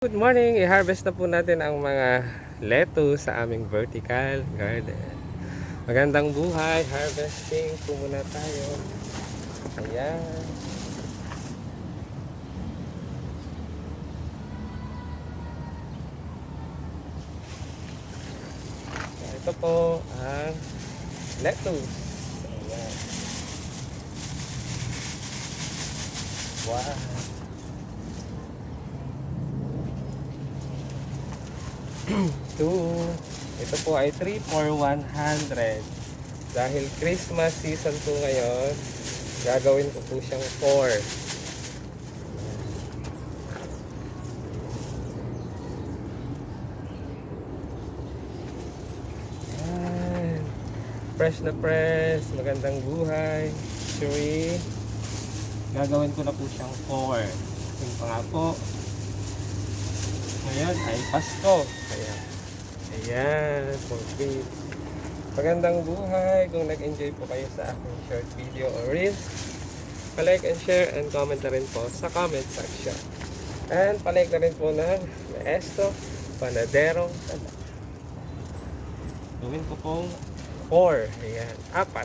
Good morning! I-harvest na po natin ang mga lettuce sa aming vertical garden. Magandang buhay! Harvesting po muna tayo. Ayan. Ito po ang lettuce. Ayan. Wow! Ito po ay 3 for 100. Dahil Christmas season po ngayon, gagawin ko po siyang 4. Ayan. Fresh na fresh, magandang buhay. Chewy. Gagawin ko na po siyang 4. Yung pa nga po, ngayon ay Pasko. Ayan, complete. Magandang buhay. Kung nag-enjoy po kayo sa aking short video or reels, palike and share and comment na rin po sa comment section. And palike na rin po ng Maestro Panaderong Tanda. Gawin ko pong 4. Ayan, 4.